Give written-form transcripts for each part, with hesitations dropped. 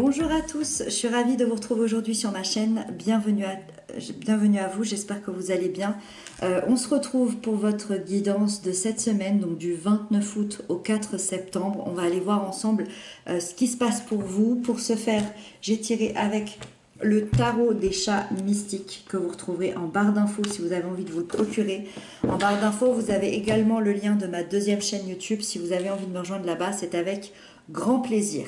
Bonjour à tous, je suis ravie de vous retrouver aujourd'hui sur ma chaîne. Bienvenue à vous, j'espère que vous allez bien. On se retrouve pour votre guidance de cette semaine, donc du 29 août au 4 septembre. On va aller voir ensemble ce qui se passe pour vous. Pour ce faire, j'ai tiré avec le tarot des chats mystiques que vous retrouverez en barre d'infos si vous avez envie de vous le procurer. En barre d'infos, vous avez également le lien de ma deuxième chaîne YouTube. Si vous avez envie de me rejoindre là-bas, c'est avec grand plaisir.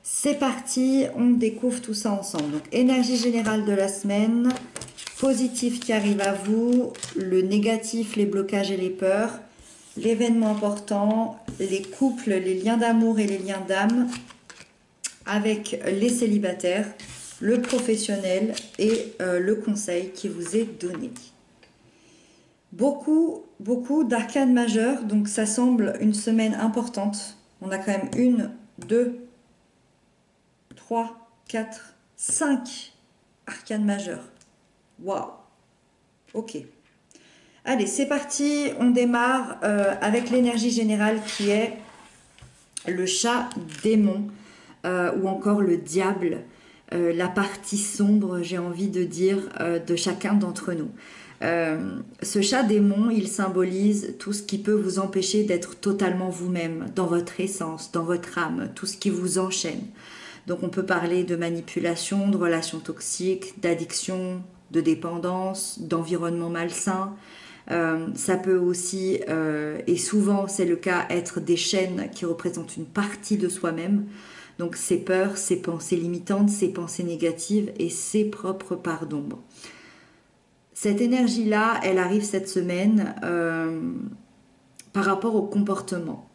C'est parti, on découvre tout ça ensemble. Donc, énergie générale de la semaine, positif qui arrive à vous, le négatif, les blocages et les peurs, l'événement important, les couples, les liens d'amour et les liens d'âme, avec les célibataires, le professionnel et le conseil qui vous est donné. Beaucoup d'arcanes majeures, donc ça semble une semaine importante. On a quand même 1, 2, 3, 4, 5 arcanes majeures. Waouh. Ok. Allez, c'est parti. On démarre avec l'énergie générale qui est le chat démon ou encore le diable. La partie sombre, j'ai envie de dire, de chacun d'entre nous. Ce chat démon, il symbolise tout ce qui peut vous empêcher d'être totalement vous-même, dans votre essence, dans votre âme, tout ce qui vous enchaîne. Donc on peut parler de manipulation, de relations toxiques, d'addiction, de dépendance, d'environnement malsain. Ça peut aussi, et souvent c'est le cas, être des chaînes qui représentent une partie de soi-même. Donc ses peurs, ses pensées limitantes, ses pensées négatives et ses propres parts d'ombre. Cette énergie-là, elle arrive cette semaine par rapport au comportement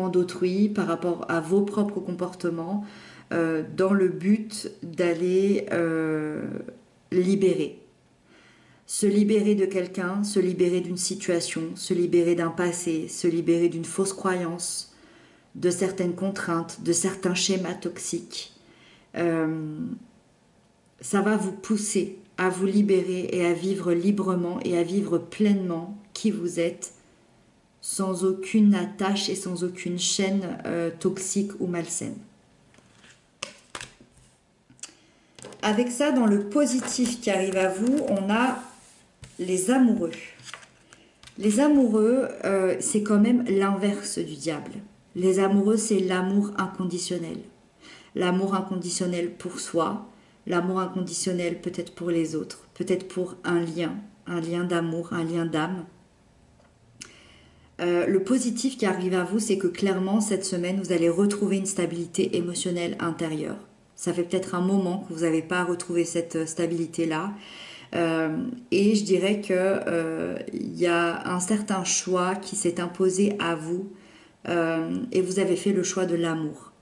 d'autrui, par rapport à vos propres comportements, dans le but d'aller libérer. Se libérer de quelqu'un, se libérer d'une situation, se libérer d'un passé, se libérer d'une fausse croyance, de certaines contraintes, de certains schémas toxiques. Ça va vous pousser à vous libérer et à vivre librement et à vivre pleinement qui vous êtes, sans aucune attache et sans aucune chaîne toxique ou malsaine. Avec ça, dans le positif qui arrive à vous, on a les amoureux. Les amoureux, c'est quand même l'inverse du diable. Les amoureux, c'est l'amour inconditionnel. L'amour inconditionnel pour soi, l'amour inconditionnel peut-être pour les autres, peut-être pour un lien d'amour, un lien d'âme. Le positif qui arrive à vous, c'est que clairement, cette semaine, vous allez retrouver une stabilité émotionnelle intérieure. Ça fait peut-être un moment que vous n'avez pas retrouvé cette stabilité-là. Et je dirais qu'il y a un certain choix qui s'est imposé à vous et vous avez fait le choix de l'amour.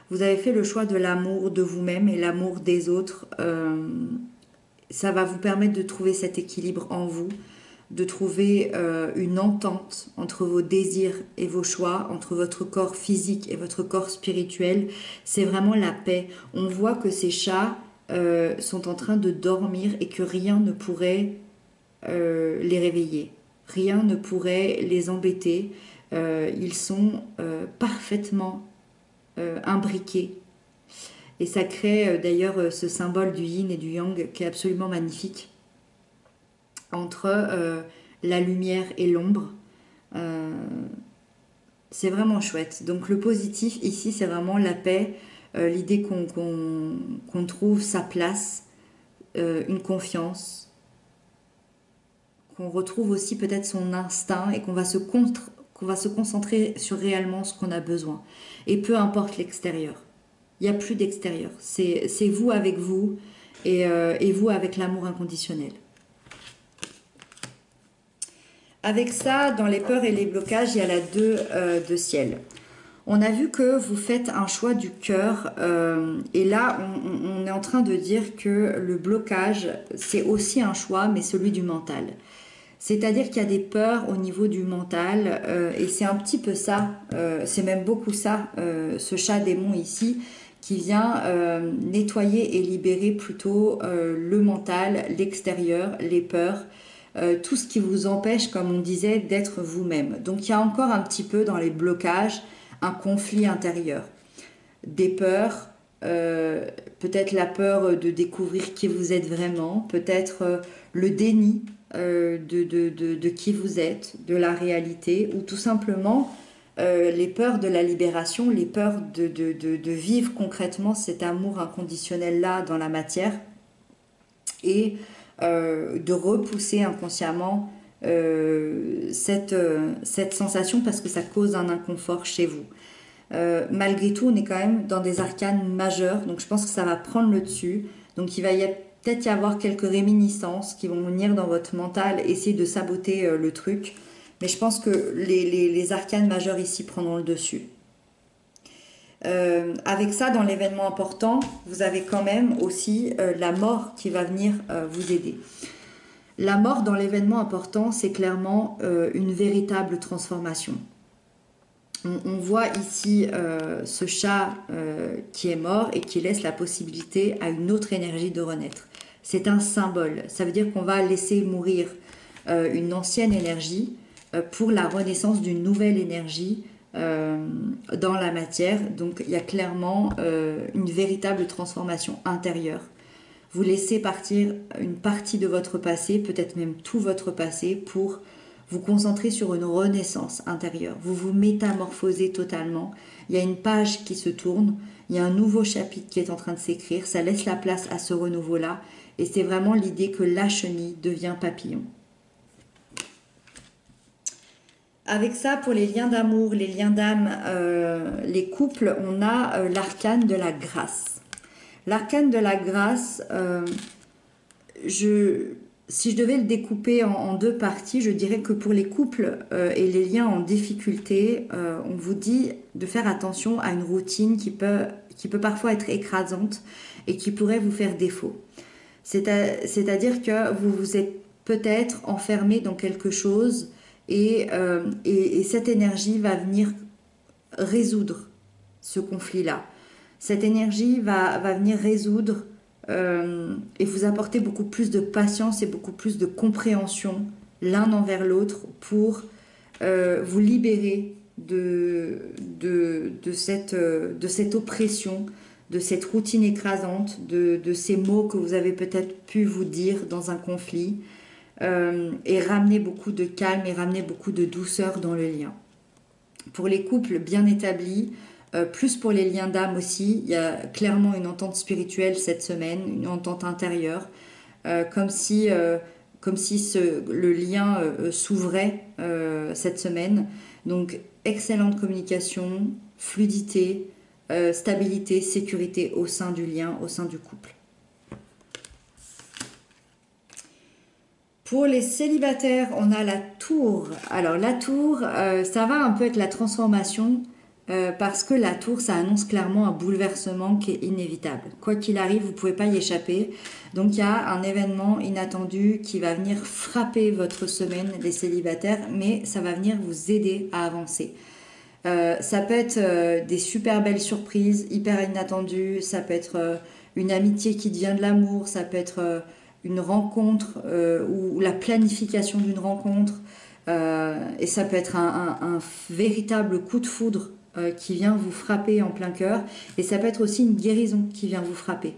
Vous avez fait le choix de l'amour de vous-même et l'amour des autres. Ça va vous permettre de trouver cet équilibre en vous, de trouver une entente entre vos désirs et vos choix, entre votre corps physique et votre corps spirituel. C'est vraiment la paix. On voit que ces chats sont en train de dormir et que rien ne pourrait les réveiller. Rien ne pourrait les embêter. Ils sont parfaitement imbriqués. Et ça crée d'ailleurs ce symbole du yin et du yang qui est absolument magnifique. Entre la lumière et l'ombre. C'est vraiment chouette. Donc le positif ici, c'est vraiment la paix, l'idée qu'on trouve sa place, une confiance, qu'on retrouve aussi peut-être son instinct et qu'on va se concentrer sur réellement ce qu'on a besoin. Et peu importe l'extérieur. Il n'y a plus d'extérieur. C'est vous avec vous et vous avec l'amour inconditionnel. Avec ça, dans les peurs et les blocages, il y a la 2 de ciel. On a vu que vous faites un choix du cœur et là, on est en train de dire que le blocage, c'est aussi un choix, mais celui du mental. C'est-à-dire qu'il y a des peurs au niveau du mental et c'est un petit peu ça, c'est même beaucoup ça, ce chat démon ici, qui vient nettoyer et libérer plutôt le mental, l'extérieur, les peurs, tout ce qui vous empêche, comme on disait, d'être vous-même. Donc il y a encore un petit peu dans les blocages un conflit intérieur, des peurs, peut-être la peur de découvrir qui vous êtes vraiment, peut-être le déni de qui vous êtes, de la réalité, ou tout simplement les peurs de la libération, les peurs de vivre concrètement cet amour inconditionnel-là dans la matière et de repousser inconsciemment cette sensation parce que ça cause un inconfort chez vous. Malgré tout, on est quand même dans des arcanes majeures, donc je pense que ça va prendre le dessus. Donc il va peut-être y avoir quelques réminiscences qui vont venir dans votre mental, essayer de saboter le truc. Mais je pense que les arcanes majeures ici prendront le dessus. Avec ça, dans l'événement important, vous avez quand même aussi la mort qui va venir vous aider. La mort dans l'événement important, c'est clairement une véritable transformation. On voit ici ce chat qui est mort et qui laisse la possibilité à une autre énergie de renaître. C'est un symbole. Ça veut dire qu'on va laisser mourir une ancienne énergie pour la renaissance d'une nouvelle énergie dans la matière. Donc il y a clairement une véritable transformation intérieure. Vous laissez partir une partie de votre passé, peut-être même tout votre passé, pour vous concentrer sur une renaissance intérieure. Vous vous métamorphosez totalement. Il y a une page qui se tourne, il y a un nouveau chapitre qui est en train de s'écrire, ça laisse la place à ce renouveau-là, et c'est vraiment l'idée que la chenille devient papillon. Avec ça, pour les liens d'amour, les liens d'âme, les couples, on a l'arcane de la grâce. L'arcane de la grâce, si je devais le découper en deux parties, je dirais que pour les couples et les liens en difficulté, on vous dit de faire attention à une routine qui peut parfois être écrasante et qui pourrait vous faire défaut. C'est-à-dire que vous vous êtes peut-être enfermé dans quelque chose et cette énergie va venir résoudre ce conflit-là. Cette énergie va venir résoudre et vous apporter beaucoup plus de patience et beaucoup plus de compréhension l'un envers l'autre pour vous libérer de cette oppression, de cette routine écrasante, de ces mots que vous avez peut-être pu vous dire dans un conflit et ramener beaucoup de calme et ramener beaucoup de douceur dans le lien. Pour les couples bien établis, plus pour les liens d'âme aussi, il y a clairement une entente spirituelle cette semaine, une entente intérieure, comme si le lien s'ouvrait cette semaine. Donc, excellente communication, fluidité, stabilité, sécurité au sein du lien, au sein du couple. Pour les célibataires, on a la tour. Alors, la tour, ça va un peu être la transformation parce que la tour, ça annonce clairement un bouleversement qui est inévitable. Quoi qu'il arrive, vous ne pouvez pas y échapper. Donc il y a un événement inattendu qui va venir frapper votre semaine des célibataires, mais ça va venir vous aider à avancer. Ça peut être des super belles surprises, hyper inattendues, ça peut être une amitié qui devient de l'amour, ça peut être une rencontre ou la planification d'une rencontre, et ça peut être un véritable coup de foudre qui vient vous frapper en plein cœur, et ça peut être aussi une guérison qui vient vous frapper.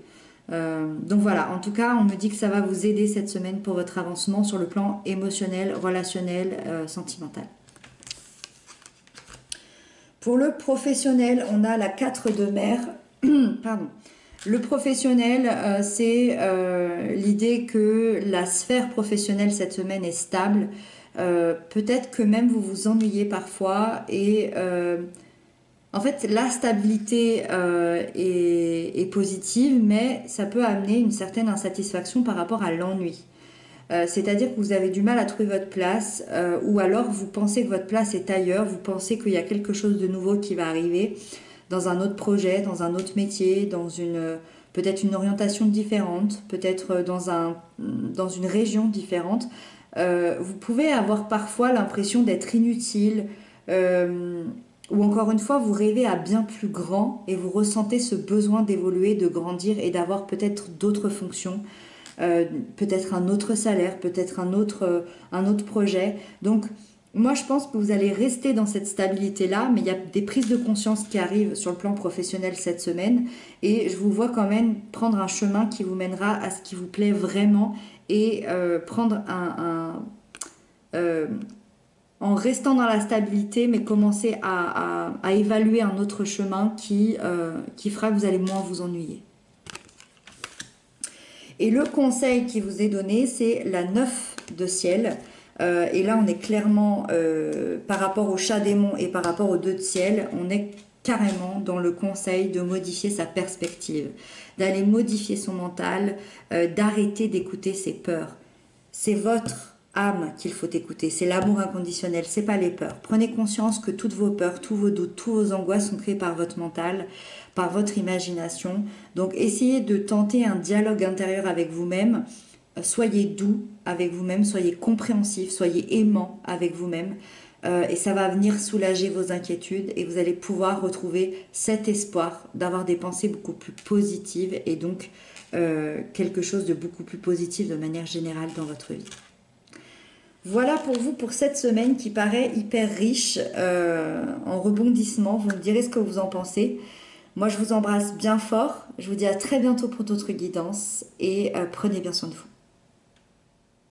Donc voilà, en tout cas, on me dit que ça va vous aider cette semaine pour votre avancement sur le plan émotionnel, relationnel, sentimental. Pour le professionnel, on a la 4 de mer. Pardon. Le professionnel, c'est l'idée que la sphère professionnelle cette semaine est stable. Peut-être que même vous vous ennuyez parfois et en fait la stabilité est positive, mais ça peut amener une certaine insatisfaction par rapport à l'ennui. C'est-à-dire que vous avez du mal à trouver votre place ou alors vous pensez que votre place est ailleurs, vous pensez qu'il y a quelque chose de nouveau qui va arriver dans un autre projet, dans un autre métier, dans peut-être une orientation différente, peut-être dans une région différente. Vous pouvez avoir parfois l'impression d'être inutile ou encore une fois vous rêvez à bien plus grand et vous ressentez ce besoin d'évoluer, de grandir et d'avoir peut-être d'autres fonctions. Peut-être un autre salaire, peut-être un autre projet. Donc Moi, je pense que vous allez rester dans cette stabilité-là, mais il y a des prises de conscience qui arrivent sur le plan professionnel cette semaine, et je vous vois quand même prendre un chemin qui vous mènera à ce qui vous plaît vraiment, et prendre euh, en restant dans la stabilité, mais commencer à évaluer un autre chemin qui fera que vous allez moins vous ennuyer. Et le conseil qui vous est donné, c'est la 9 de ciel. Et là, on est clairement, par rapport au chat démon et par rapport aux 2 de ciel, on est carrément dans le conseil de modifier sa perspective, d'aller modifier son mental, d'arrêter d'écouter ses peurs. C'est votre âme qu'il faut écouter, c'est l'amour inconditionnel, c'est pas les peurs. Prenez conscience que toutes vos peurs, tous vos doutes, tous vos angoisses sont créés par votre mental, par votre imagination. Donc essayez de tenter un dialogue intérieur avec vous-même. Soyez doux avec vous-même, soyez compréhensif, soyez aimant avec vous-même. Et ça va venir soulager vos inquiétudes et vous allez pouvoir retrouver cet espoir d'avoir des pensées beaucoup plus positives et donc quelque chose de beaucoup plus positif de manière générale dans votre vie. Voilà pour vous pour cette semaine qui paraît hyper riche en rebondissements. Vous me direz ce que vous en pensez. Moi, je vous embrasse bien fort. Je vous dis à très bientôt pour d'autres guidances et prenez bien soin de vous.